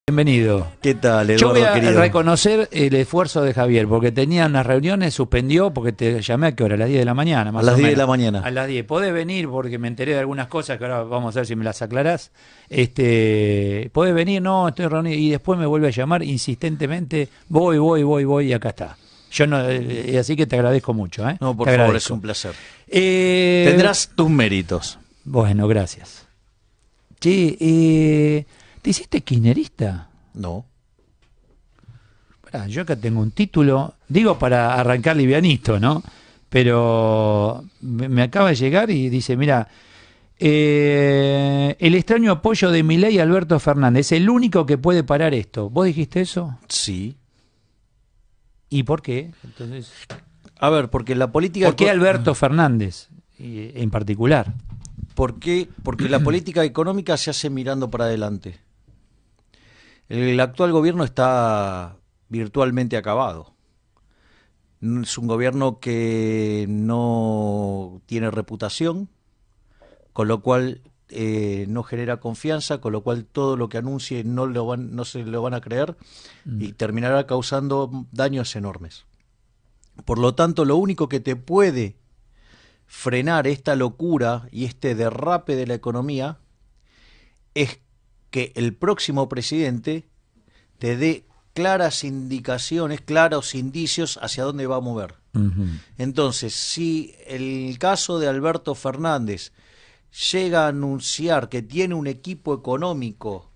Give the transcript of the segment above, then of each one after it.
Bienvenido. ¿Qué tal, Eduardo, Yo voy a querido? reconocer el esfuerzo de Javier, porque tenía unas reuniones, suspendió, porque te llamé a qué hora, a las 10 de la mañana, más A las o 10 de menos. la mañana. A las 10. ¿Podés venir? Porque me enteré de algunas cosas que ahora vamos a ver si me las aclarás. ¿Podés venir? No, estoy reunido. Y después me vuelve a llamar insistentemente, voy, y acá está. Yo no, así que te agradezco mucho, ¿eh? No, por Te favor, agradezco. es un placer. Tendrás... Tendrás tus méritos. Bueno, gracias. Che, ¿te hiciste kirchnerista? No. Yo acá tengo un título, digo para arrancar livianito, ¿no? Pero me acaba de llegar y dice, mira, el extraño apoyo de Milei a Alberto Fernández, el único que puede parar esto. ¿Vos dijiste eso? Sí. ¿Y por qué? Entonces, A ver, porque la política... ¿por qué Alberto Fernández en particular? ¿Por qué? Porque la política económica se hace mirando para adelante. El actual gobierno está virtualmente acabado. Es un gobierno que no tiene reputación, con lo cual no genera confianza, con lo cual todo lo que anuncie no se lo van a creer y terminará causando daños enormes. Por lo tanto, lo único que te puede frenar esta locura y este derrape de la economía es que el próximo presidente te dé claras indicaciones, claros indicios hacia dónde va a mover. Entonces, si el caso de Alberto Fernández llega a anunciar que tiene un equipo económico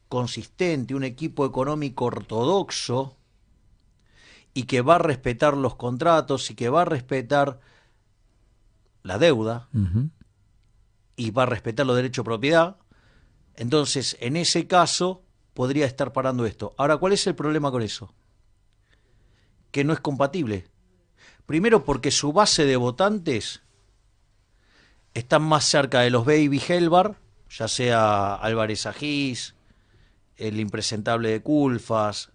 consistente, un equipo económico ortodoxo, y que va a respetar los contratos y que va a respetar la deuda y va a respetar los derechos de propiedad, entonces en ese caso podría estar parando esto. Ahora, ¿cuál es el problema con eso? Que no es compatible. Primero porque su base de votantes están más cerca de los Baby Helvar, ya sea Álvarez Agís, el impresentable de Culfas,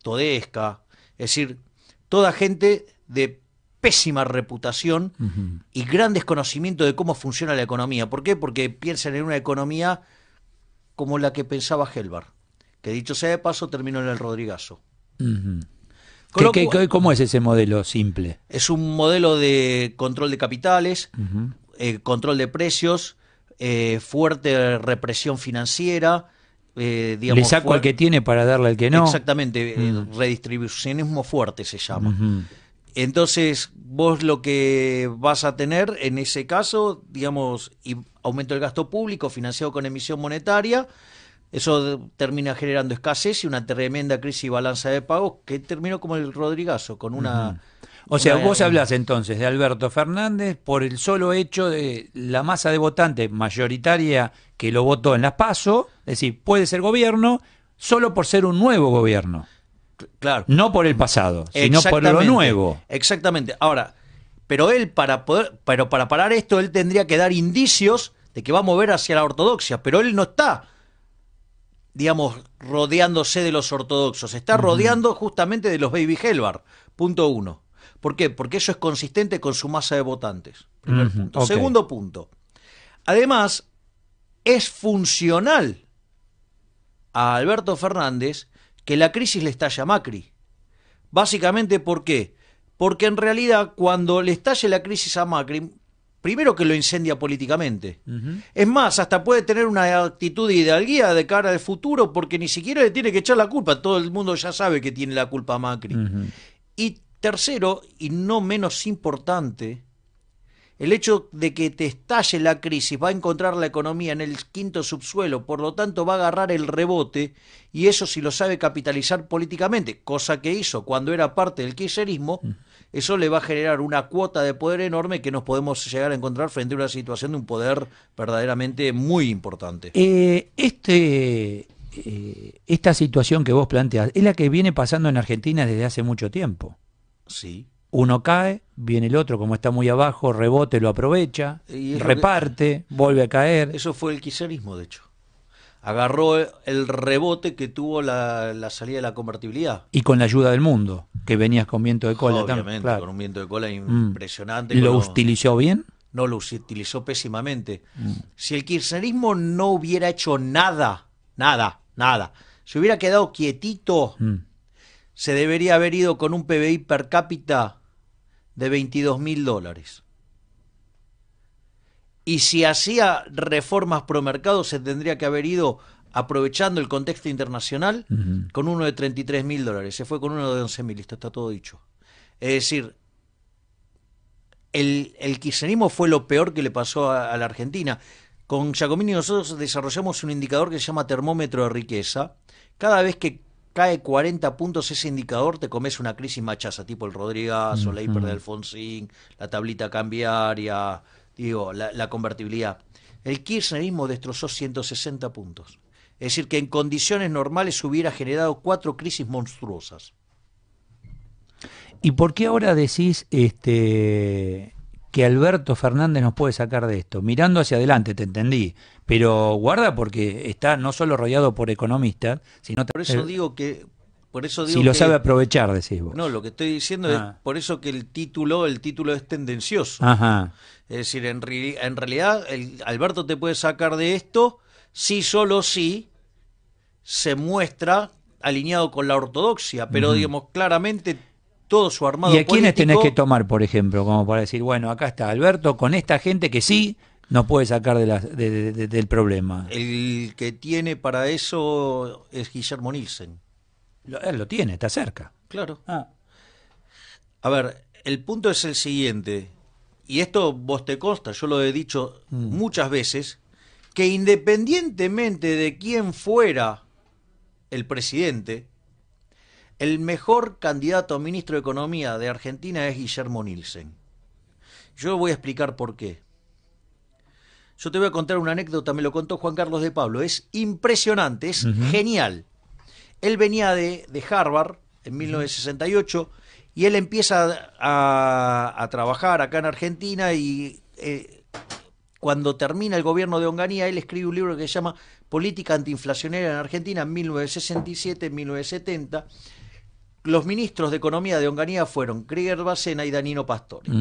Todesca, es decir, toda gente de pésima reputación y gran desconocimiento de cómo funciona la economía. ¿Por qué? Porque piensan en una economía como la que pensaba Helvar, que dicho sea de paso terminó en el Rodrigazo. ¿Cómo es ese modelo simple? Es un modelo de control de capitales, control de precios, fuerte represión financiera, digamos, le saco al que tiene para darle al que no. Exactamente, redistribucionismo fuerte se llama. Entonces, vos lo que vas a tener en ese caso, digamos, aumento del gasto público financiado con emisión monetaria, eso termina generando escasez y una tremenda crisis y balanza de pagos que terminó como el Rodrigazo, con una... O sea, vos hablás entonces de Alberto Fernández por el solo hecho de la masa de votantes mayoritaria que lo votó en las PASO, es decir, puede ser gobierno solo por ser un nuevo gobierno. Claro. No por el pasado, sino por lo nuevo. Exactamente. Ahora, pero él para parar esto, él tendría que dar indicios de que va a mover hacia la ortodoxia, pero él no está, digamos, rodeándose de los ortodoxos, está rodeando justamente de los Baby Helvar, punto uno. ¿Por qué? Porque eso es consistente con su masa de votantes. Primer punto. Okay. Segundo punto. Además, es funcional a Alberto Fernández que la crisis le estalla a Macri. Básicamente, ¿por qué? Porque en realidad cuando le estalle la crisis a Macri, primero que lo incendia políticamente. Es más, hasta puede tener una actitud de hidalguía de cara al futuro porque ni siquiera le tiene que echar la culpa. Todo el mundo ya sabe que tiene la culpa a Macri. Y tercero, y no menos importante, el hecho de que te estalle la crisis va a encontrar la economía en el quinto subsuelo, por lo tanto va a agarrar el rebote, y eso si lo sabe capitalizar políticamente, cosa que hizo cuando era parte del kirchnerismo, eso le va a generar una cuota de poder enorme que nos podemos llegar a encontrar frente a una situación de un poder verdaderamente muy importante. Esta situación que vos planteás es la que viene pasando en Argentina desde hace mucho tiempo. Sí. Uno cae, viene el otro, como está muy abajo, rebote, lo aprovecha, reparte, vuelve a caer. Eso fue el kirchnerismo, de hecho. Agarró el rebote que tuvo la salida de la convertibilidad. Y con la ayuda del mundo, que venías con viento de cola. Obviamente, claro. con un viento de cola impresionante. ¿Lo utilizó bien? No, lo utilizó pésimamente. Si el kirchnerismo no hubiera hecho nada Si hubiera quedado quietito, se debería haber ido con un PBI per cápita de $22.000. Y si hacía reformas pro mercado, se tendría que haber ido, aprovechando el contexto internacional, con uno de $33.000. Se fue con uno de 11.000, listo, está todo dicho. Es decir, el kirchnerismo fue lo peor que le pasó a la Argentina. Con Giacomini nosotros desarrollamos un indicador que se llama termómetro de riqueza. Cada vez que cae 40 puntos ese indicador, te comes una crisis machaza, tipo el Rodrigazo, la hiper de Alfonsín, la tablita cambiaria, la convertibilidad. El kirchnerismo destrozó 160 puntos. Es decir, que en condiciones normales hubiera generado 4 crisis monstruosas. ¿Y por qué ahora decís que Alberto Fernández nos puede sacar de esto? Mirando hacia adelante, te entendí, pero guarda porque está no solo rodeado por economistas, sino por eso digo que si lo sabe aprovechar, decís vos. No, lo que estoy diciendo es por eso que el título es tendencioso. Ajá. Es decir, en realidad Alberto te puede sacar de esto si solo si se muestra alineado con la ortodoxia, pero digamos claramente todo su armado político. ¿Y a quiénes político, tenés que tomar, por ejemplo, como para decir, bueno, acá está Alberto con esta gente que sí nos puede sacar del problema? El que tiene para eso es Guillermo Nielsen. Él lo tiene, está cerca. Claro. A ver, el punto es el siguiente, y esto vos te consta, yo lo he dicho muchas veces, que independientemente de quién fuera el presidente, el mejor candidato a ministro de Economía de Argentina es Guillermo Nielsen. Yo voy a explicar por qué. Yo te voy a contar una anécdota, me lo contó Juan Carlos de Pablo, es impresionante, es genial. Él venía de Harvard en 1968 y él empieza a trabajar acá en Argentina y cuando termina el gobierno de Onganía, él escribe un libro que se llama Política antiinflacionaria en Argentina en 1967-1970. Los ministros de Economía de Onganía fueron Krieger Bacena y Danino Pastore.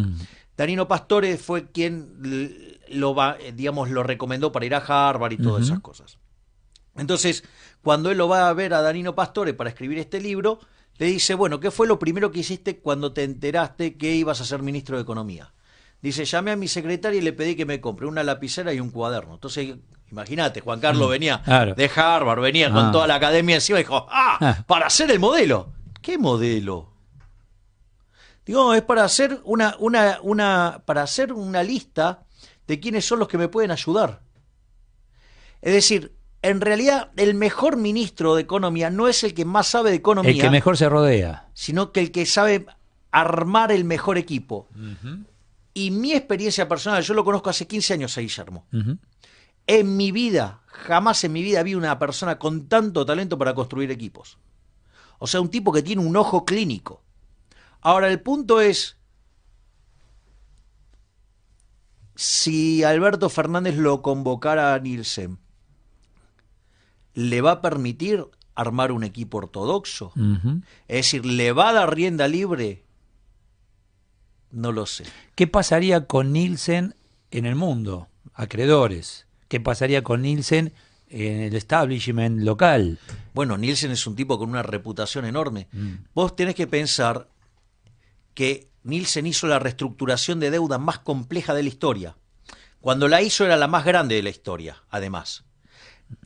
Danino Pastore fue quien lo recomendó para ir a Harvard y todas esas cosas. Entonces, cuando él lo va a ver a Danino Pastore para escribir este libro, le dice, bueno, ¿qué fue lo primero que hiciste cuando te enteraste que ibas a ser ministro de Economía? Dice, llamé a mi secretaria y le pedí que me compre una lapicera y un cuaderno. Entonces, imagínate, Juan Carlos venía de Harvard, venía con toda la academia encima y dijo, para hacer el modelo. ¿Qué modelo? Digo, es para hacer para hacer una lista de quiénes son los que me pueden ayudar. Es decir, en realidad el mejor ministro de Economía no es el que más sabe de economía. El que mejor se rodea. Sino que el que sabe armar el mejor equipo. Y mi experiencia personal, yo lo conozco hace 15 años a Guillermo. En mi vida, jamás en mi vida vi una persona con tanto talento para construir equipos. O sea, un tipo que tiene un ojo clínico. Ahora, el punto es, si Alberto Fernández lo convocara a Nielsen, ¿le va a permitir armar un equipo ortodoxo? Es decir, ¿le va a dar rienda libre? No lo sé. ¿Qué pasaría con Nielsen en el mundo? Acreedores. ¿Qué pasaría con Nielsen en el establishment local? Bueno, Nielsen es un tipo con una reputación enorme. Vos tenés que pensar que Nielsen hizo la reestructuración de deuda más compleja de la historia. Cuando la hizo era la más grande de la historia, además.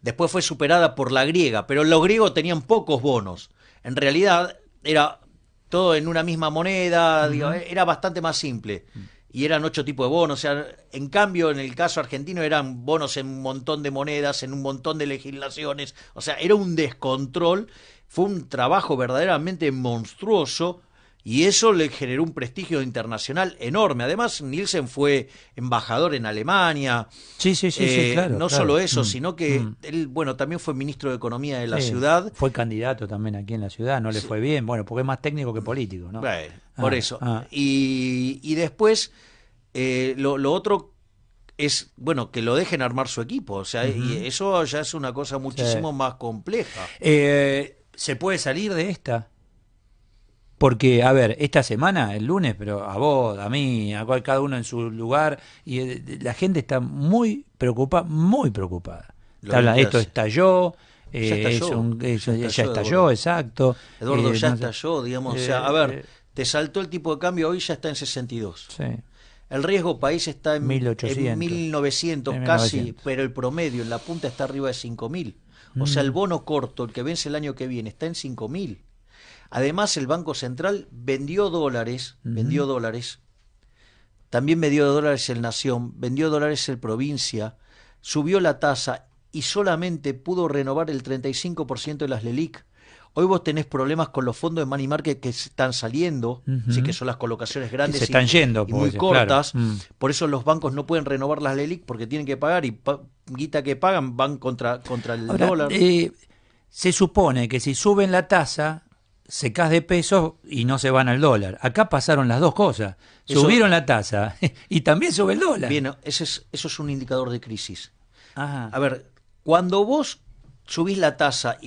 Después fue superada por la griega, pero los griegos tenían pocos bonos. En realidad era todo en una misma moneda, era bastante más simple. Y eran 8 tipos de bonos. O sea, en cambio, en el caso argentino eran bonos en un montón de monedas, en un montón de legislaciones. O sea, era un descontrol. Fue un trabajo verdaderamente monstruoso. Y eso le generó un prestigio internacional enorme. Además, Nielsen fue embajador en Alemania. Sí, claro. No solo eso, sino que él, bueno, también fue ministro de Economía de la ciudad. Fue candidato también aquí en la ciudad, no le fue bien, bueno, porque es más técnico que político, ¿no? Bueno, por eso. Y después, lo otro es, bueno, que lo dejen armar su equipo. O sea, y eso ya es una cosa muchísimo más compleja. ¿Se puede salir de esta? Porque, a ver, esta semana, el lunes, pero a vos, a mí, a cada uno en su lugar, y la gente está muy preocupada, muy preocupada. Esto estalló, ya estalló, exacto. Eduardo, ya no sé. estalló, digamos. O sea, a ver, te saltó el tipo de cambio, hoy ya está en 62. Sí. El riesgo país está en 1800. en 1900 En casi, 1900. pero el promedio en la punta está arriba de 5000. O sea, el bono corto, el que vence el año que viene, está en 5000. Además, el Banco Central vendió dólares, también vendió dólares el Nación, vendió dólares el Provincia, subió la tasa y solamente pudo renovar el 35% de las LELIQ. Hoy vos tenés problemas con los fondos de money market que están saliendo, sí, que son las colocaciones grandes Se están yendo, y muy pues, cortas. claro. Por eso los bancos no pueden renovar las LELIQ porque tienen que pagar y guita que pagan van contra el Ahora, dólar. se supone que si suben la tasa, se cae de pesos y no se van al dólar. Acá pasaron las dos cosas. Subieron la tasa y también sube el dólar. Bien, eso es un indicador de crisis. Ajá. A ver, cuando vos subís la tasa,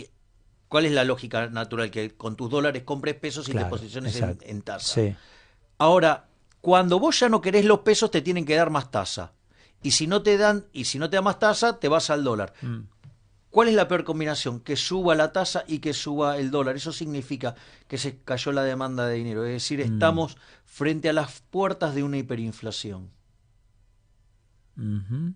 ¿cuál es la lógica natural? Que con tus dólares compres pesos y Claro, te posiciones exacto. en tasa. Sí. Ahora, cuando vos ya no querés los pesos, te tienen que dar más tasa. Y si no te dan más tasa, te vas al dólar. ¿Cuál es la peor combinación? Que suba la tasa y que suba el dólar. Eso significa que se cayó la demanda de dinero. Es decir, estamos frente a las puertas de una hiperinflación. Ujú.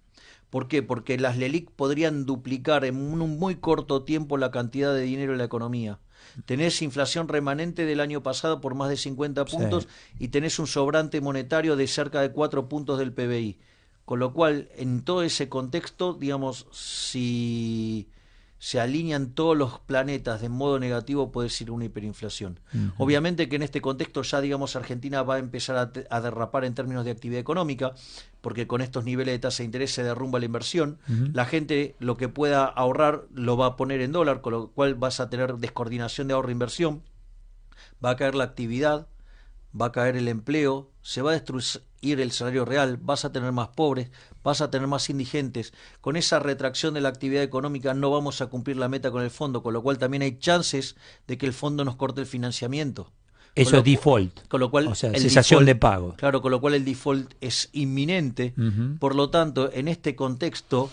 ¿Por qué? Porque las LELIQ podrían duplicar en un muy corto tiempo la cantidad de dinero en la economía. Tenés inflación remanente del año pasado por más de 50 puntos y tenés un sobrante monetario de cerca de 4 puntos del PBI. Con lo cual, en todo ese contexto, digamos, si se alinean todos los planetas de modo negativo, puede ser una hiperinflación. Obviamente que en este contexto ya, digamos, Argentina va a empezar a derrapar en términos de actividad económica, porque con estos niveles de tasa de interés se derrumba la inversión. La gente lo que pueda ahorrar lo va a poner en dólar, con lo cual vas a tener descoordinación de ahorro-inversión, va a caer la actividad, va a caer el empleo, se va a destruir el salario real, vas a tener más pobres, vas a tener más indigentes. Con esa retracción de la actividad económica no vamos a cumplir la meta con el fondo, con lo cual también hay chances de que el fondo nos corte el financiamiento. Eso es default. Con lo cual, o sea, el cesación default, de pago. Claro, con lo cual el default es inminente. Por lo tanto, en este contexto,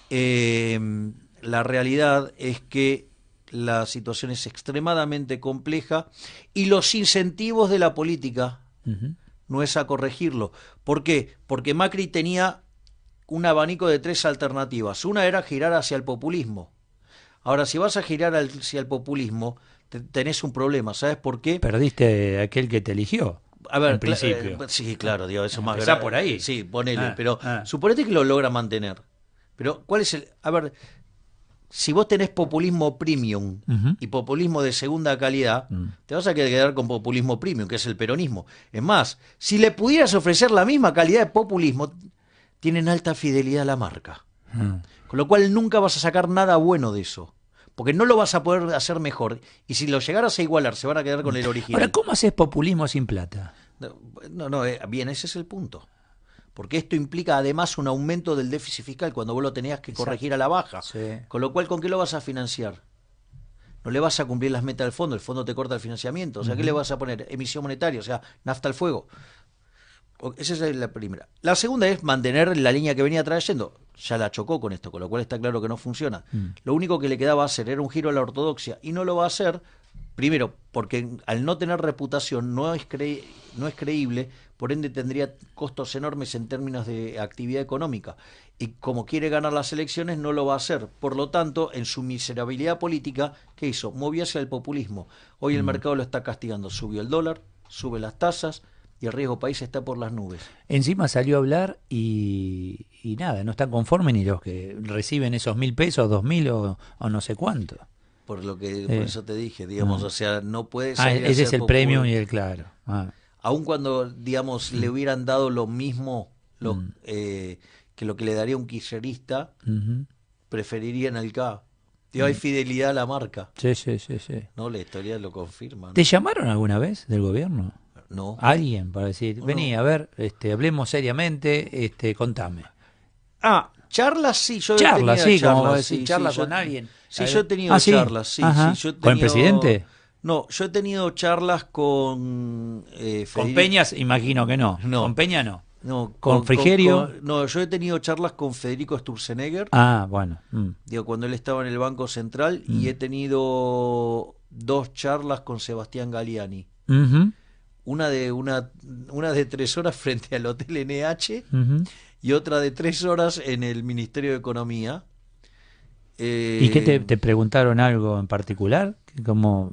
la realidad es que la situación es extremadamente compleja y los incentivos de la política no es a corregirlo. ¿Por qué? Porque Macri tenía un abanico de 3 alternativas. Una era girar hacia el populismo. Ahora, si vas a girar hacia el populismo, tenés un problema. ¿Sabes por qué? Perdiste aquel que te eligió. A ver, en principio. Sí, claro, digo, eso es más Empezá grave. por ahí. Sí, ponele, pero Ah. suponete que lo logra mantener. Pero, ¿cuál es el...? A ver, si vos tenés populismo premium y populismo de segunda calidad, te vas a quedar con populismo premium, que es el peronismo. Es más, si le pudieras ofrecer la misma calidad de populismo, tienen alta fidelidad a la marca. Con lo cual nunca vas a sacar nada bueno de eso. Porque no lo vas a poder hacer mejor. Y si lo llegaras a igualar, se van a quedar con el original. Ahora, ¿cómo haces populismo sin plata? No, bien, ese es el punto. Porque esto implica además un aumento del déficit fiscal cuando vos lo tenías que corregir a la baja. Sí. Con lo cual, ¿con qué lo vas a financiar? No le vas a cumplir las metas del fondo, el fondo te corta el financiamiento. O sea, ¿qué le vas a poner? Emisión monetaria, o sea, nafta al fuego. Esa es la primera. La segunda es mantener la línea que venía trayendo. Ya la chocó con esto, con lo cual está claro que no funciona. Lo único que le quedaba hacer era un giro a la ortodoxia y no lo va a hacer, primero, porque al no tener reputación no es creíble, por ende tendría costos enormes en términos de actividad económica. Y como quiere ganar las elecciones, no lo va a hacer. Por lo tanto, en su miserabilidad política, ¿qué hizo? Movió hacia el populismo. Hoy el mercado lo está castigando. Subió el dólar, sube las tasas, y el riesgo país está por las nubes. Encima salió a hablar y nada, no están conformes ni los que reciben esos 1.000 pesos, 2.000 o no sé cuánto. Por eso te dije, digamos, o sea, no puede ser. Ese es el premio y el claro. Aun cuando, digamos, le hubieran dado lo mismo que lo que le daría un kirchnerista, preferirían el K. Hay fidelidad a la marca. Sí. No, la historia lo confirma, ¿no? ¿Te llamaron alguna vez del gobierno? No. Alguien para decir, vení, a ver, hablemos seriamente, contame. Charlas sí, yo Charlas, sí, charlas, como decir, charlas con alguien. Sí, yo he tenido ¿sí? charlas, sí, Ajá. sí, yo he tenido, ¿Con el presidente? No, yo he tenido charlas con Con Peñas, imagino que no. No. Con Peña no. No, ¿Con Frigerio? no, yo he tenido charlas con Federico Sturzenegger, Ah, bueno. digo, cuando él estaba en el Banco Central, y he tenido 2 charlas con Sebastián Galliani. Ujú, Una de 3 horas frente al Hotel NH ujú. y otra de 3 horas en el Ministerio de Economía. ¿Y qué te preguntaron algo en particular? Como,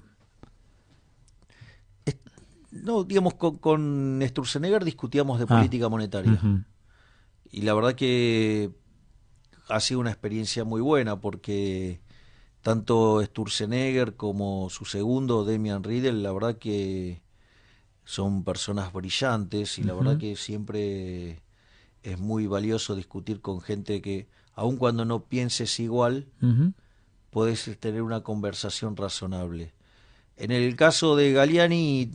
No, digamos, con Sturzenegger discutíamos de ah, política monetaria. ujú, Y la verdad que ha sido una experiencia muy buena porque tanto Sturzenegger como su segundo, Demian Riedel, la verdad que son personas brillantes y la verdad ujú, que siempre es muy valioso discutir con gente que, aun cuando no pienses igual, ujú, podés tener una conversación razonable. En el caso de Galliani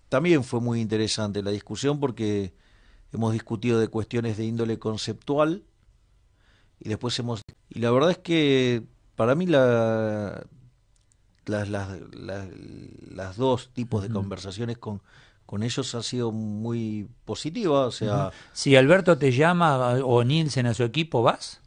también fue muy interesante la discusión porque hemos discutido de cuestiones de índole conceptual y después y la verdad es que para mí las 2 tipos de ujú, conversaciones con ellos ha sido muy positiva, o ujú. sea, Si Alberto te llama o Nielsen a su equipo, ¿vas?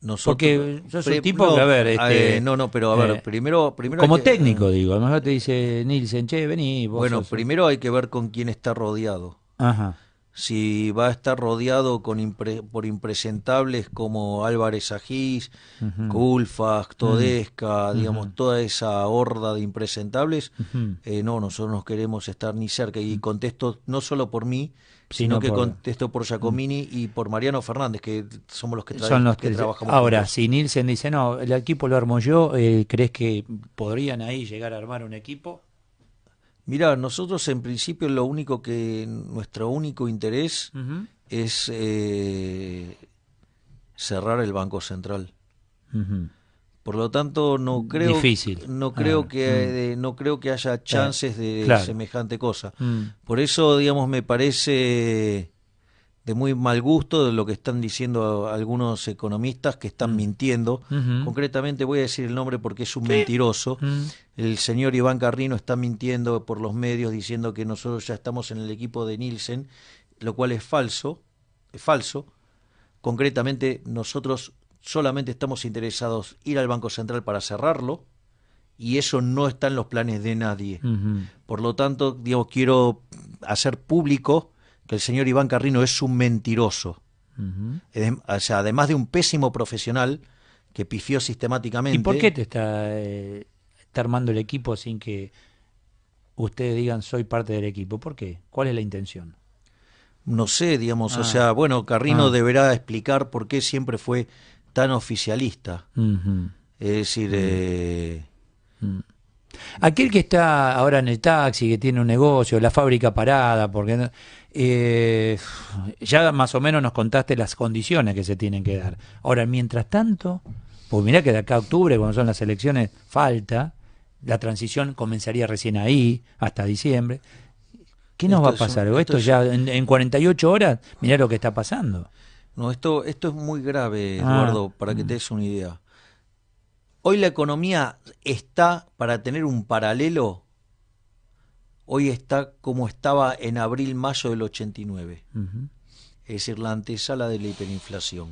nosotros Porque sos un tipo que, a no, ver, no, pero a ver, eh, primero hay como que técnico, digo, a lo mejor te dice Nielsen, che, vení, vos bueno, sos... primero hay que ver con quién está rodeado. Ajá. Si va a estar rodeado por impresentables como Álvarez Agís, Ujú, Culfas, mm, Todesca, digamos, ujú, toda esa horda de impresentables, ujú. no, nosotros no queremos estar ni cerca. Y contesto no solo por mí, sino Sino que por... contesto por mm. Giacomini y por Mariano Fernández, que somos los Son los que que... trabajamos Ahora, juntos. si Nielsen dice, no, el equipo lo armo yo, ¿crees que podrían ahí llegar a armar un equipo? Mira, nosotros en principio nuestro único interés Ujú, es cerrar el Banco Central. ujú. Por lo tanto, Difícil. Ah, no creo que haya eh, chances de claro. semejante cosa. Mm, Por eso, digamos, me parece de muy mal gusto de lo que están diciendo algunos economistas que están mm, mintiendo. ujú. Concretamente voy a decir el nombre porque es un Sí. mentiroso. Mm, El señor Iván Carrino está mintiendo por los medios diciendo que nosotros ya estamos en el equipo de Nielsen, lo cual es falso, es falso. Concretamente, nosotros solamente estamos interesados en ir al Banco Central para cerrarlo y eso no está en los planes de nadie. ujú, Por lo tanto, digamos, quiero hacer público que el señor Iván Carrino es un mentiroso. ujú. O sea, además de un pésimo profesional que pifió ¿Y por qué sistemáticamente, te está armando el equipo sin que ustedes digan soy parte del equipo? ¿Por qué? ¿Cuál es la intención? no sé, digamos, o Ah, sea, bueno, Carrino ah, deberá explicar por qué siempre fue tan oficialista. ujú, Es decir, mm, mm. Aquel que está ahora en el taxi, que tiene un negocio, la fábrica parada, porque ya más o menos nos contaste las condiciones que se tienen que dar. Ahora, mientras tanto, pues mirá que de acá a octubre, cuando son las elecciones, falta, la transición comenzaría recién ahí, hasta diciembre. ¿Qué nos va esto a es, pasar? esto Esto es, ya en 48 horas, mirá lo que está pasando. no, esto es muy grave, Ah, Eduardo, para que te des una idea. Hoy la economía está, para tener un paralelo, hoy está como estaba en abril-mayo del 89, ujú, es decir, la antesala de la hiperinflación.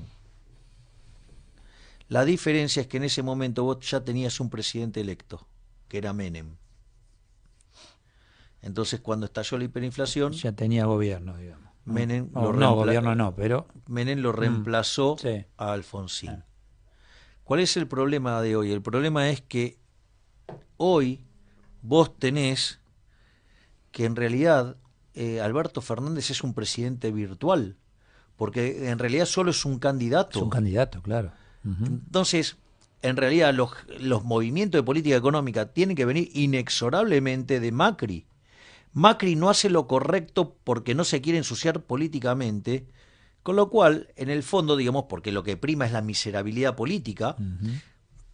La diferencia es que en ese momento vos ya tenías un presidente electo, que era Menem. Entonces, cuando estalló la hiperinflación, ya tenía gobierno, digamos. Menem lo, O no, gobierno no, pero... Menem lo mm, reemplazó sí. a Alfonsín. ¿Cuál es el problema de hoy? El problema es que hoy vos tenés que en realidad Alberto Fernández es un presidente virtual, porque en realidad solo es un Es un candidato. candidato, claro. Ujú. Entonces, en realidad los movimientos de política económica tienen que venir inexorablemente de Macri. Macri no hace lo correcto porque no se quiere ensuciar políticamente, con lo cual, en el fondo, digamos, porque lo que prima es la miserabilidad política, Ujú.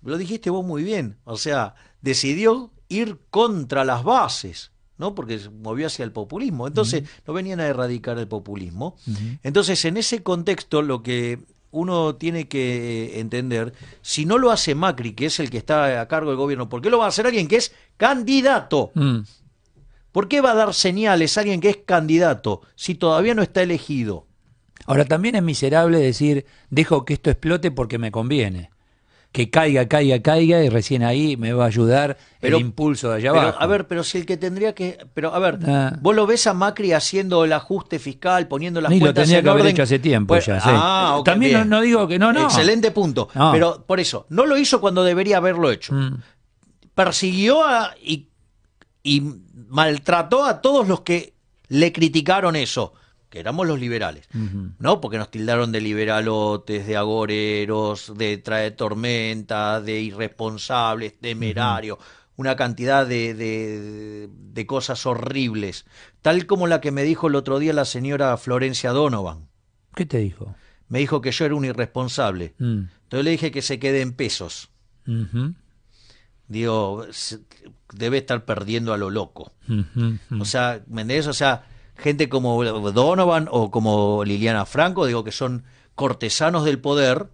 lo dijiste vos muy bien, o sea, decidió ir contra las bases, ¿no? Porque se movió hacia el populismo. Entonces, Ujú. no venían a erradicar el populismo. Ujú. Entonces, en ese contexto, lo que uno tiene que entender, si no lo hace Macri, que es el que está a cargo del gobierno, ¿por qué lo va a hacer alguien que es candidato? Mm. ¿Por qué va a dar señales a alguien que es candidato si todavía no está elegido? Ahora, también es miserable decir, dejo que esto explote porque me conviene. Que caiga, caiga, caiga y recién ahí me va a ayudar el impulso de allá abajo. A ver, pero si el que tendría que... Pero a ver, Ah. vos lo ves a Macri haciendo el ajuste fiscal, poniendo las Ni lo cuentas tenía en que haber orden. hecho hace tiempo Pues, ya. Sí. ok, También bien. no digo que no. Excelente punto. No. Pero por eso, no lo hizo cuando debería haberlo hecho. Persiguió y maltrató a todos los que le criticaron eso, que éramos los liberales, ¿no? Porque nos tildaron de liberalotes, de agoreros, de trae tormentas, de irresponsables, temerarios, una cantidad de cosas horribles, tal como la que me dijo el otro día la señora Florencia Donovan. ¿Qué te dijo? Me dijo que yo era un irresponsable. Entonces le dije que se quede en pesos. Digo, debe estar perdiendo a lo loco. O sea, ¿me entendés? O sea, gente como Donovan o como Liliana Franco, digo que son cortesanos del poder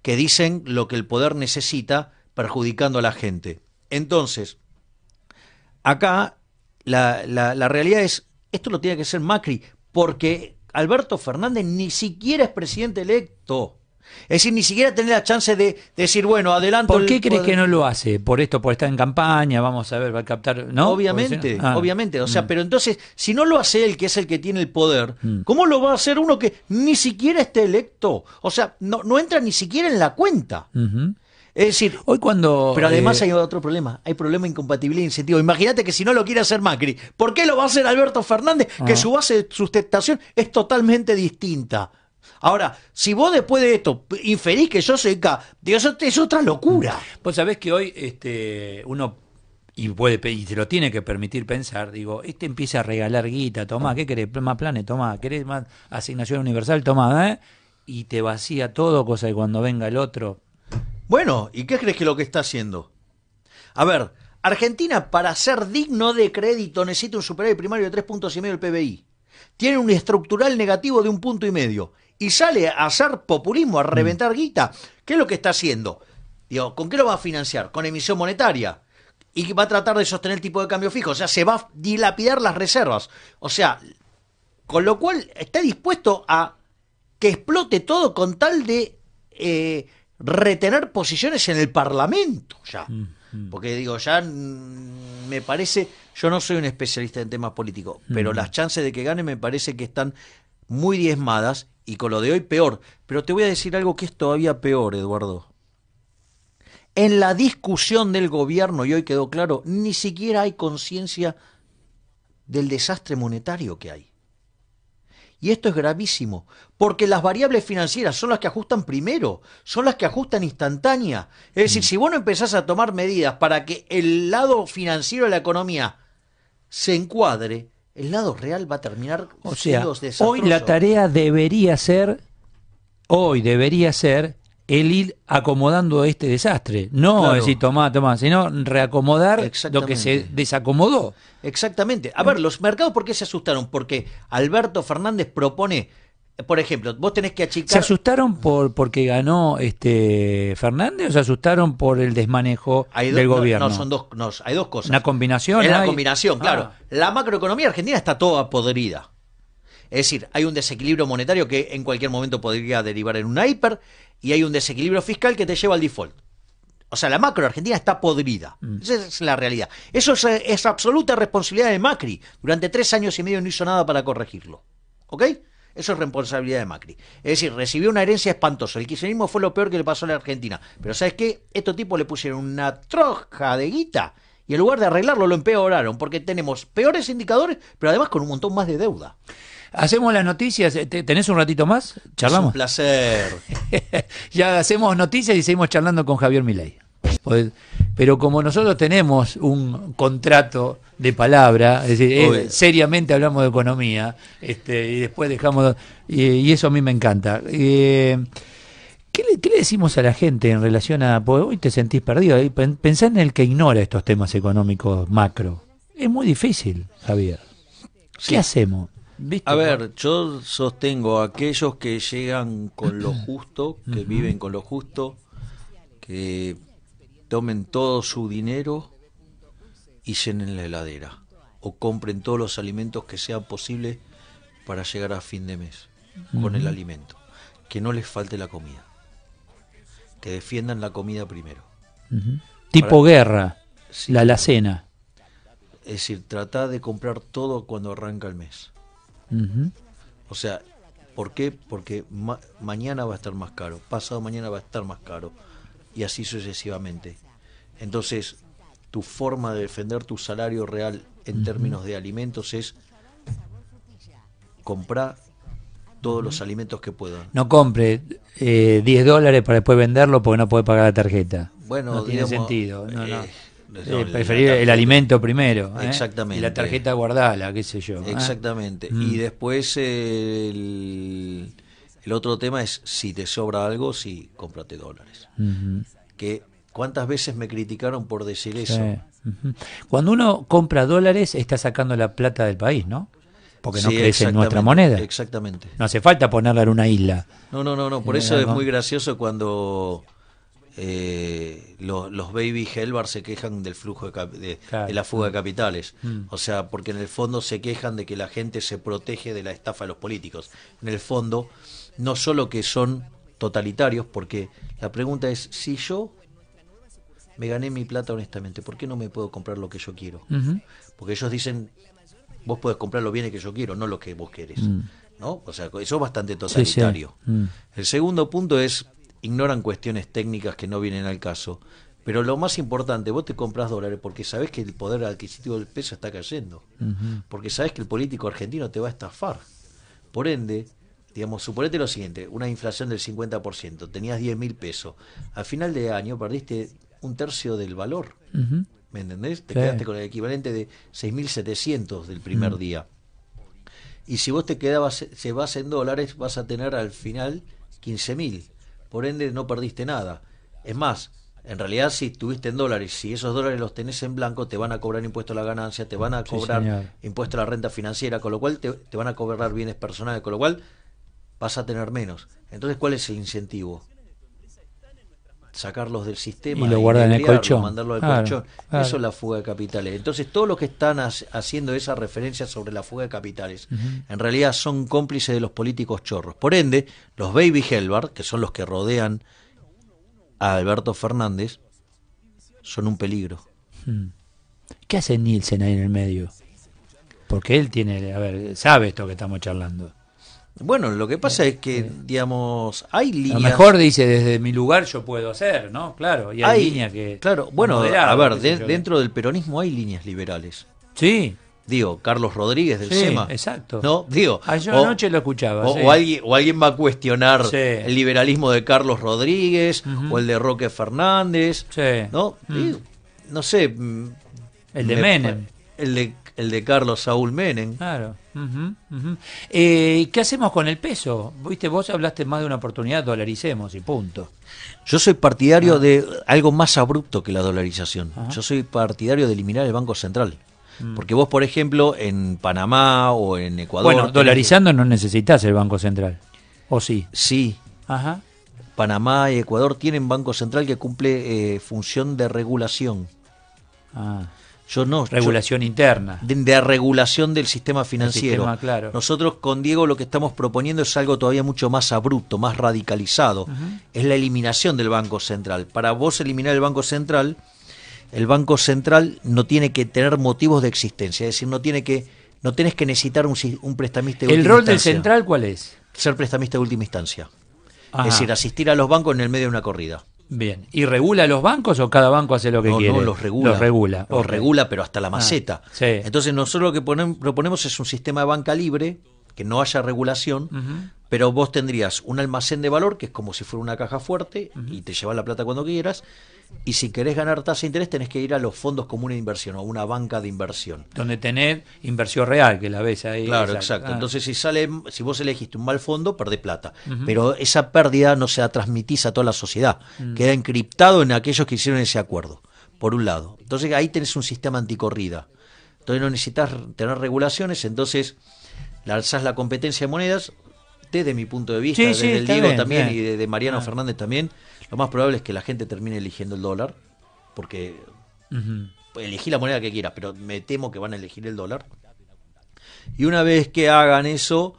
que dicen lo que el poder necesita perjudicando a la gente. Entonces, acá la realidad es, esto lo tiene que hacer Macri, porque Alberto Fernández ni siquiera es presidente electo. Es decir, ni siquiera tener la chance de decir, bueno, adelanto. ¿Por qué crees que no lo hace? ¿Por esto, por estar en campaña? Vamos a ver, va a captar, ¿no? Obviamente, obviamente. O sea, pero entonces, si no lo hace él, que es el que tiene el poder, ¿cómo lo va a hacer uno que ni siquiera esté electo? O sea, no entra ni siquiera en la cuenta. Es decir, hoy cuando... Pero además hay otro problema, hay problema de incompatibilidad e incentivo. Imagínate que si no lo quiere hacer Macri, ¿por qué lo va a hacer Alberto Fernández? Que su base de sustentación es totalmente distinta. Ahora, si vos después de esto inferís que yo soy K, digo, eso es otra locura. Vos sabés que hoy uno y se lo tiene que permitir pensar, digo, empieza a regalar guita, tomá, ¿qué querés? Más planes, tomá, ¿querés más asignación universal? Tomá, y te vacía todo, cosa que cuando venga el otro... Bueno, ¿y qué crees que es lo que está haciendo? A ver, Argentina para ser digno de crédito necesita un superávit primario de 3,5 puntos del PBI. Tiene un estructural negativo de 1,5 puntos. Y sale a hacer populismo, a reventar guita. ¿Qué es lo que está haciendo? Digo, ¿con qué lo va a financiar? Con emisión monetaria. Y va a tratar de sostener el tipo de cambio fijo. O sea, se va a dilapidar las reservas. O sea, con lo cual está dispuesto a que explote todo con tal de retener posiciones en el Parlamento. Ya. Porque digo, ya me parece, yo no soy un especialista en temas políticos, pero las chances de que gane me parece que están muy diezmadas, y con lo de hoy peor. Pero te voy a decir algo que es todavía peor, Eduardo. En la discusión del gobierno, y hoy quedó claro, ni siquiera hay conciencia del desastre monetario que hay. Y esto es gravísimo, porque las variables financieras son las que ajustan primero, son las que ajustan instantánea. Es decir, si vos no empezás a tomar medidas para que el lado financiero de la economía se encuadre, el lado real va a terminar siendo desastroso. Hoy la tarea debería ser el ir acomodando este desastre. No decir tomá, sino reacomodar lo que se desacomodó. Exactamente. A ver, los mercados, ¿por qué se asustaron? Porque Alberto Fernández propone, por ejemplo, vos tenés que achicar... ¿Se asustaron porque ganó Fernández o se asustaron por el desmanejo del gobierno? Hay dos cosas. ¿Una combinación? Es la combinación, claro. La macroeconomía argentina está toda podrida. Es decir, hay un desequilibrio monetario que en cualquier momento podría derivar en una hiper, y hay un desequilibrio fiscal que te lleva al default. O sea, la macro argentina está podrida. Esa es la realidad. Eso es absoluta responsabilidad de Macri. Durante 3 años y medio no hizo nada para corregirlo. ¿Ok? Eso es responsabilidad de Macri. Es decir, recibió una herencia espantosa. El kirchnerismo fue lo peor que le pasó a la Argentina. Pero ¿sabes qué? Estos tipos le pusieron una troja de guita y en lugar de arreglarlo lo empeoraron, porque tenemos peores indicadores, pero además con un montón más de deuda. Hacemos las noticias. ¿Tenés un ratito más? ¿Charlamos? Es un placer. Ya hacemos noticias y seguimos charlando con Javier Milei. Pero como nosotros tenemos un contrato de palabra, es decir, seriamente hablamos de economía, y después dejamos, y eso a mí me encanta. ¿Qué le decimos a la gente en relación a, porque hoy te sentís perdido, pensá en el que ignora estos temas económicos macro? Es muy difícil, Javier. ¿Qué hacemos? ¿Viste? A ver, yo sostengo a aquellos que llegan con lo justo, que viven con lo justo, que tomen todo su dinero y llenen la heladera. o compren todos los alimentos que sean posibles para llegar a fin de mes con el alimento. Que no les falte la comida. Que defiendan la comida primero. Tipo guerra, Sí. la alacena. Es decir, trata de comprar todo cuando arranca el mes. O sea, ¿por qué? Porque mañana va a estar más caro, pasado mañana va a estar más caro, y así sucesivamente. Entonces, tu forma de defender tu salario real en términos de alimentos es comprar todos los alimentos que puedan. No compre $10 para después venderlo porque no puede pagar la tarjeta. Bueno, no tiene digamos, sentido. No. no, Preferir la el tarjeta- alimento primero. Exactamente. Y la tarjeta guardala, qué sé yo. Exactamente. Y después el otro tema es, si te sobra algo, sí, cómprate dólares. Que ¿cuántas veces me criticaron por decir eso? Sí. Cuando uno compra dólares, está sacando la plata del país, ¿no? Porque no Sí, crece en nuestra exactamente, moneda. Exactamente. No hace falta ponerla en una isla. No. Por eso es muy gracioso cuando los baby Helvar se quejan del flujo de Claro. la fuga de capitales. O sea, porque en el fondo se quejan de que la gente se protege de la estafa de los políticos. En el fondo, no solo que son totalitarios, porque la pregunta es, si yo me gané mi plata honestamente, ¿por qué no me puedo comprar lo que yo quiero? Porque ellos dicen, vos podés comprar los bienes que yo quiero, no lo que vos querés. ¿No? O sea, eso es bastante totalitario. Sí. El segundo punto es, ignoran cuestiones técnicas que no vienen al caso. Pero lo más importante, vos te compras dólares porque sabés que el poder adquisitivo del peso está cayendo. Porque sabés que el político argentino te va a estafar. Por ende, digamos, suponete lo siguiente, una inflación del 50%, tenías 10.000 pesos. Al final de año perdiste un tercio del valor. ¿Me entendés? Te quedaste con el equivalente de 6.700 del primer día. Y si vos te quedabas, se vas en dólares, vas a tener al final 15.000. Por ende, no perdiste nada. Es más, en realidad, si tuviste en dólares, si esos dólares los tenés en blanco, te van a cobrar impuesto a la ganancia, te van a cobrar impuesto a la renta financiera, con lo cual te van a cobrar bienes personales, con lo cual vas a tener menos. Entonces, ¿cuál es el incentivo? Sacarlos del sistema y lo guardan en el negrearlo, colchón. mandarlo al Claro. colchón. Eso es la fuga de capitales. Entonces, todos los que están haciendo esa referencia sobre la fuga de capitales, en realidad son cómplices de los políticos chorros. Por ende, los baby Helvar, que son los que rodean a Alberto Fernández, son un peligro. ¿Qué hace Nielsen ahí en el medio? Porque él tiene, a ver, sabe esto que estamos charlando. Bueno, lo que pasa es que, digamos, hay A líneas... lo mejor dice, desde mi lugar yo puedo hacer, ¿no? Claro, y hay líneas que... Claro, bueno, moderado, a ver, qué sé yo. dentro del peronismo hay líneas liberales. Sí, Digo, Carlos Rodríguez del sí, SEMA. exacto. ¿No? Digo, Yo anoche lo escuchaba. sí. o alguien va a cuestionar Sí. el liberalismo de Carlos Rodríguez o el de Roque Fernández. Sí. ¿No? Digo, no sé. El de Menem. El de Carlos Saúl Menem. Claro. ¿Qué hacemos con el peso? Viste, vos hablaste más de una oportunidad, dolaricemos y punto. Yo soy partidario de algo más abrupto que la dolarización. Ajá. Yo soy partidario de eliminar el Banco Central. Porque vos, por ejemplo, en Panamá o en Ecuador... Bueno, dolarizando no necesitas el Banco Central. ¿O sí? Sí, Ajá. Panamá y Ecuador tienen Banco Central que cumple función de regulación. Ah, Yo no. regulación interna. De regulación del sistema financiero. sistema, claro. Nosotros con Diego lo que estamos proponiendo es algo todavía mucho más abrupto, más radicalizado. Es la eliminación del Banco Central. Para vos eliminar el Banco Central no tiene que tener motivos de existencia. Es decir, no tenés que necesitar un prestamista de ¿El última rol del instancia. central cuál es? Ser prestamista de última instancia. Ajá. Es decir, asistir a los bancos en el medio de una corrida. Bien. ¿Y regula los bancos o cada banco hace lo que quiere? No, los regula. Los regula. Los ok. regula, pero hasta la maceta. sí. Entonces nosotros lo que proponemos es un sistema de banca libre, que no haya regulación, pero vos tendrías un almacén de valor, que es como si fuera una caja fuerte, y te llevas la plata cuando quieras, y si querés ganar tasa de interés tenés que ir a los fondos comunes de inversión, o una banca de inversión. Donde tenés inversión real, que la ves ahí. Claro, exacto. Ah. Entonces si vos elegiste un mal fondo, perdés plata. Pero esa pérdida no se la transmitís a toda la sociedad. Queda encriptado en aquellos que hicieron ese acuerdo, por un lado. Entonces ahí tenés un sistema anticorrida. Entonces no necesitas tener regulaciones, entonces le alzás la competencia de monedas. Desde mi punto de vista, Sí, desde sí, el está Diego bien, también bien. y de Mariano Fernández también, lo más probable es que la gente termine eligiendo el dólar, porque elegí la moneda que quieras, pero me temo que van a elegir el dólar. Y una vez que hagan eso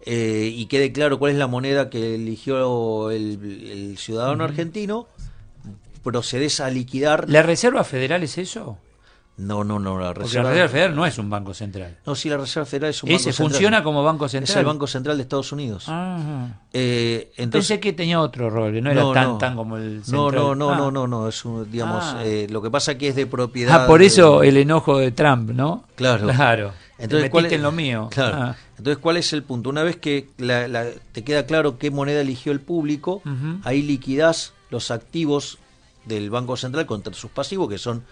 y quede claro cuál es la moneda que eligió el ciudadano argentino, procedes a liquidar. ¿La Reserva Federal es eso? No, la Porque la Reserva Reserva Federal no es un banco central. No, sí, la Reserva Federal es un banco Ese central. funciona como banco central. Es el Banco Central de Estados Unidos. Ajá. Entonces, Pensé que tenía otro rol, que no era tan como el central. No, es un, digamos, lo que pasa que es de propiedad. Por eso el enojo de Trump, ¿no? Claro. Entonces, ¿cuál es en lo mío? Claro. Entonces, ¿cuál es el punto? Una vez que te queda claro qué moneda eligió el público, ahí liquidás los activos del Banco Central contra sus pasivos, que son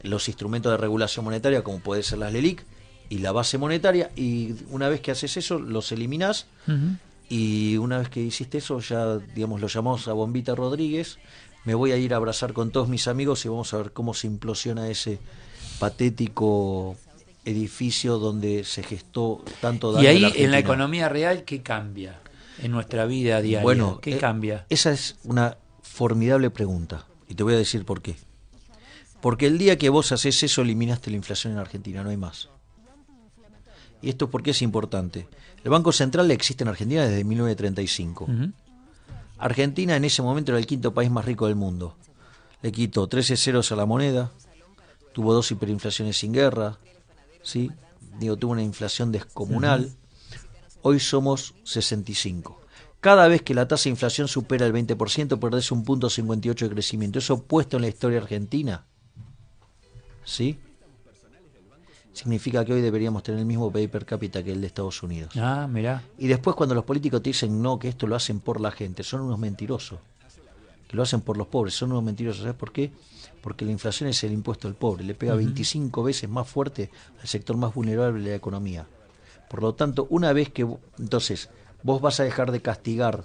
los instrumentos de regulación monetaria, como puede ser las LELIC y la base monetaria, y una vez que haces eso, los eliminás, y una vez que hiciste eso, ya, digamos, lo llamamos a Bombita Rodríguez, me voy a ir a abrazar con todos mis amigos y vamos a ver cómo se implosiona ese patético edificio donde se gestó tanto daño. Y ahí, a en la economía real, ¿qué cambia en nuestra vida diaria? Bueno, ¿qué cambia? Esa es una formidable pregunta, y te voy a decir por qué. Porque el día que vos haces eso, eliminaste la inflación en Argentina, no hay más. ¿Y esto por qué es importante? El Banco Central existe en Argentina desde 1935. Argentina en ese momento era el quinto país más rico del mundo. Le quitó 13 ceros a la moneda, tuvo 2 hiperinflaciones sin guerra, ¿sí? Tuvo una inflación descomunal. Hoy somos 65. Cada vez que la tasa de inflación supera el 20%, perdés un punto 58 de crecimiento. Eso puesto en la historia argentina, ¿sí? Significa que hoy deberíamos tener el mismo PIB per cápita que el de Estados Unidos. Mirá. Y después cuando los políticos te dicen no, que esto lo hacen por la gente, son unos mentirosos. Que lo hacen por los pobres, son unos mentirosos. ¿Sabes por qué? Porque la inflación es el impuesto al pobre, le pega 25 veces más fuerte al sector más vulnerable de la economía. Por lo tanto, una vez que entonces vos vas a dejar de castigar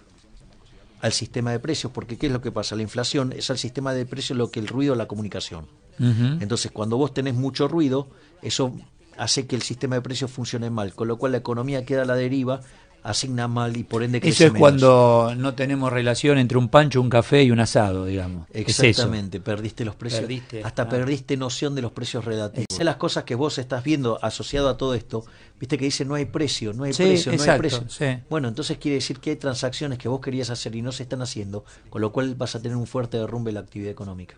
al sistema de precios, porque ¿qué es lo que pasa? La inflación es al sistema de precios lo que el ruido de la comunicación. Entonces, cuando vos tenés mucho ruido, eso hace que el sistema de precios funcione mal, con lo cual la economía queda a la deriva, asigna mal y por ende crece Eso es menos. cuando no tenemos relación entre un pancho, un café y un asado, digamos. Exactamente, perdiste los precios, Perdiste perdiste noción de los precios relativos. Esas son las cosas que vos estás viendo asociado a todo esto, viste que dice no hay precio, no hay precio, no hay precio. Sí. Bueno, entonces quiere decir que hay transacciones que vos querías hacer y no se están haciendo, con lo cual vas a tener un fuerte derrumbe en la actividad económica.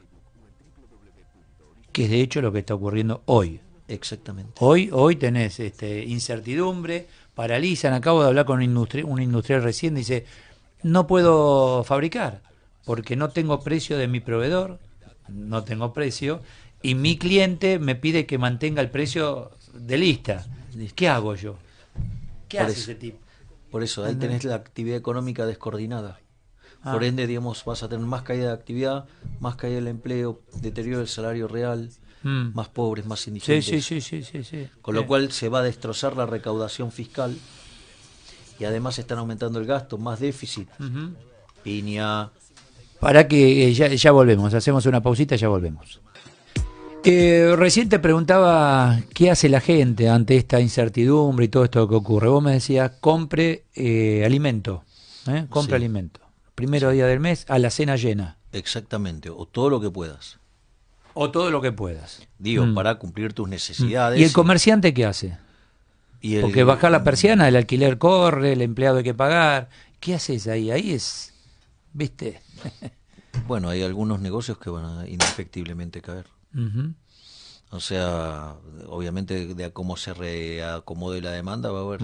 Que es de hecho lo que está ocurriendo hoy. Exactamente. Hoy tenés incertidumbre, paralizan. Acabo de hablar con un industrial recién, dice, no puedo fabricar porque no tengo precio de mi proveedor, no tengo precio, y mi cliente me pide que mantenga el precio de lista. ¿Qué hago yo? ¿Qué hace ese tipo? Por eso, ahí tenés la actividad económica descoordinada. Por ende, digamos, vas a tener más caída de actividad, más caída del empleo, deterioro del salario real, más pobres, más indigentes. Sí. Con lo cual se va a destrozar la recaudación fiscal y además están aumentando el gasto, más déficit. Piña. Para que ya volvemos, hacemos una pausita y ya volvemos. Recién te preguntaba qué hace la gente ante esta incertidumbre y todo esto que ocurre. Vos me decías, compre alimento, compre alimento. Primero día del mes, a la cena llena. Exactamente, o todo lo que puedas. O todo lo que puedas. Digo, para cumplir tus necesidades. ¿Y el comerciante qué hace? Porque bajar la persiana, el alquiler corre, el empleado hay que pagar. ¿Qué haces ahí? Ahí es, ¿viste? Bueno, hay algunos negocios que van a indefectiblemente caer. O sea, obviamente de a cómo se reacomode la demanda va a haber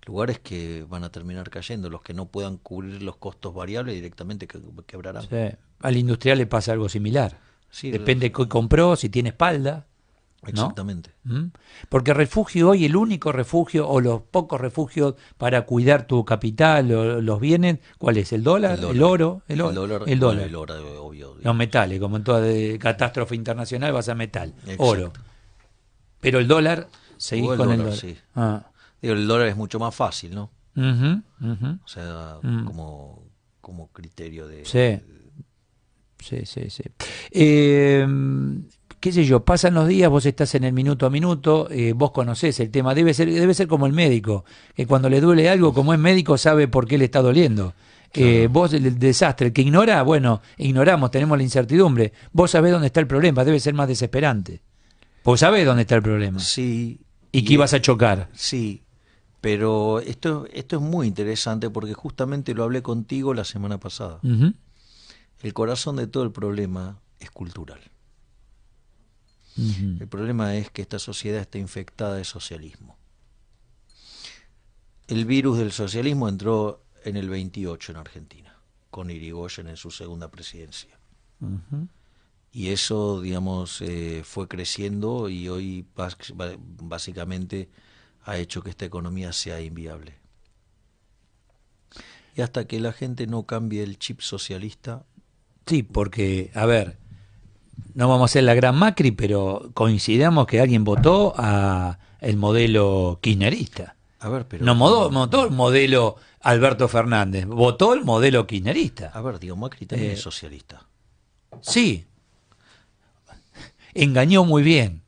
lugares que van a terminar cayendo. Los que no puedan cubrir los costos variables directamente quebrarán. Sí. Al industrial le pasa algo similar. Sí, depende de qué compró, si tiene espalda. Exactamente. ¿No? Porque refugio hoy, el único refugio o los pocos refugios para cuidar tu capital o los bienes, ¿cuál es? ¿El dólar? ¿El oro? El dólar. Obvio. Los metales, como en toda catástrofe internacional vas a metal, Exacto. Oro. Pero el dólar, seguís con el dólar. Sí. Digo, el dólar es mucho más fácil, ¿no? O sea, como criterio de... Sí. Qué sé yo, pasan los días, vos estás en el minuto a minuto, vos conocés el tema, debe ser como el médico, que cuando le duele algo, como es médico, sabe por qué le está doliendo. Claro. Vos el desastre, el que ignora, bueno, ignoramos, tenemos la incertidumbre, vos sabés dónde está el problema, debe ser más desesperante. Pues sabés dónde está el problema. Sí. Y que ibas a chocar. Sí, pero esto es muy interesante porque justamente lo hablé contigo la semana pasada. Ujú. El corazón de todo el problema es cultural. Ujú. El problema es que esta sociedad está infectada de socialismo. El virus del socialismo entró en el 28 en Argentina, con Irigoyen en su segunda presidencia. Ujú. Y eso, digamos, fue creciendo y hoy básicamente ha hecho que esta economía sea inviable. Y hasta que la gente no cambie el chip socialista, Sí, porque, a ver, no vamos a ser la gran Macri, pero coincidamos que alguien votó a el modelo kirchnerista. a ver, pero No votó el modelo Alberto Fernández, votó el modelo kirchnerista. a ver, digo, Macri también es socialista. Sí, engañó muy bien.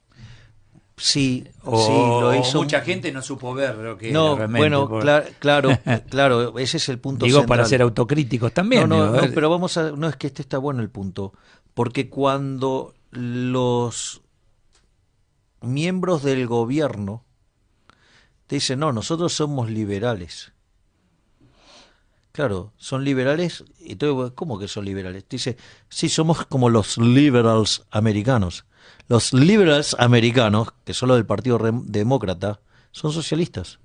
Sí, O, sí, lo hizo. mucha gente no supo ver lo que No, era realmente. bueno, claro, ese es el punto Digo, central. para ser autocríticos también. No, digo, pero no es que este está bueno el punto, porque cuando los miembros del gobierno te dicen, no, nosotros somos liberales. Claro, son liberales, y todo, ¿cómo que son liberales? Te dice, sí, somos como los liberals americanos. Los liberals americanos, que son los del Partido Demócrata, son socialistas.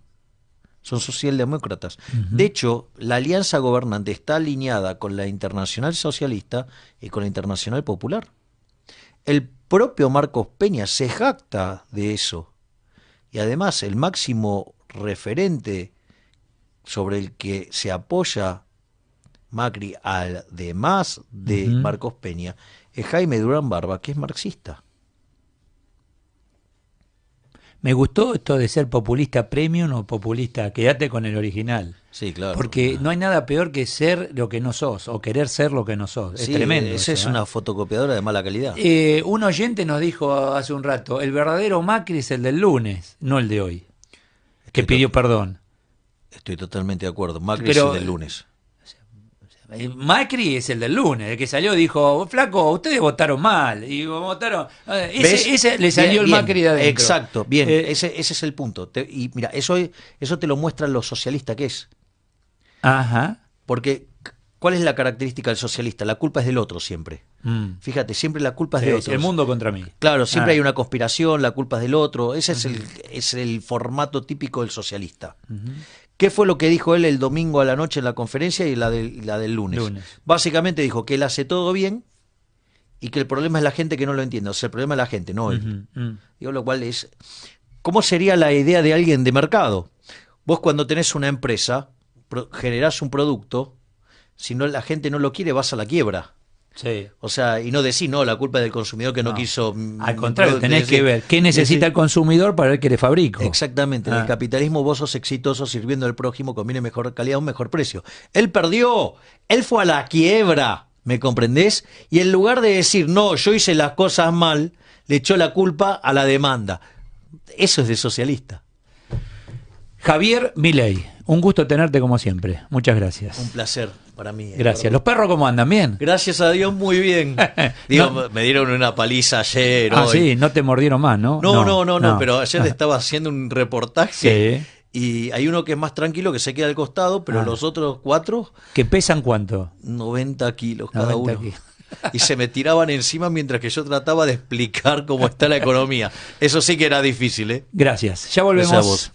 Son socialdemócratas. De hecho, la alianza gobernante está alineada con la Internacional Socialista y con la Internacional Popular. El propio Marcos Peña se jacta de eso. Y además, el máximo referente sobre el que se apoya Macri, además de Marcos Peña, es Jaime Durán Barba, que es marxista. Me gustó esto de ser populista premium o populista, quédate con el original. Sí, claro. Porque no hay nada peor que ser lo que no sos, o querer ser lo que no sos. Sí, es tremendo. Esa es una fotocopiadora de mala calidad. Un oyente nos dijo hace un rato, el verdadero Macri es el del lunes, no el de hoy, que pidió perdón. Estoy totalmente de acuerdo. Macri Pero, es el del lunes. Macri es el del lunes, el que salió dijo, flaco, ustedes votaron mal. Y votaron. Ese le salió Bien, el Macri de adentro. Exacto, bien, ese es el punto. Y mira, eso te lo muestra lo socialista que es. Ajá. Porque, ¿cuál es la característica del socialista? La culpa es del otro siempre. Fíjate, siempre la culpa es de otro. El mundo contra mí. Claro, siempre hay una conspiración, la culpa es del otro. Ese es el formato típico del socialista. ¿Qué fue lo que dijo él el domingo a la noche en la conferencia y la del lunes? Básicamente dijo que él hace todo bien y que el problema es la gente que no lo entiende. O sea, el problema es la gente, no él. Digo, lo cual es... ¿Cómo sería la idea de alguien de mercado? Vos cuando tenés una empresa, generás un producto, si no la gente no lo quiere, vas a la quiebra. Sí. O sea, y no decís, no, la culpa es del consumidor que no quiso... Al contrario, tenés que ver qué necesita el consumidor para ver qué le fabrico. Exactamente, en el capitalismo vos sos exitoso sirviendo al prójimo, conviene mejor calidad, un mejor precio. Él perdió, él fue a la quiebra, ¿me comprendés? Y en lugar de decir, no, yo hice las cosas mal, le echó la culpa a la demanda. Eso es de socialista. Javier Milei, un gusto tenerte como siempre. Muchas gracias. Un placer para mí. Gracias. ¿Los perros cómo andan? ¿Bien? Gracias a Dios, muy bien. Digo, No. me dieron una paliza ayer. Ah, hoy. sí, no te mordieron más, ¿no? No, pero ayer estaba haciendo un reportaje Sí. y hay uno que es más tranquilo, que se queda al costado, pero los otros 4, ¿Que pesan cuánto? 90 kilos cada 90 uno. kilos. Y se me tiraban encima mientras que yo trataba de explicar cómo está la economía. Eso sí que era difícil, ¿eh? Gracias. Ya volvemos. Gracias a vos.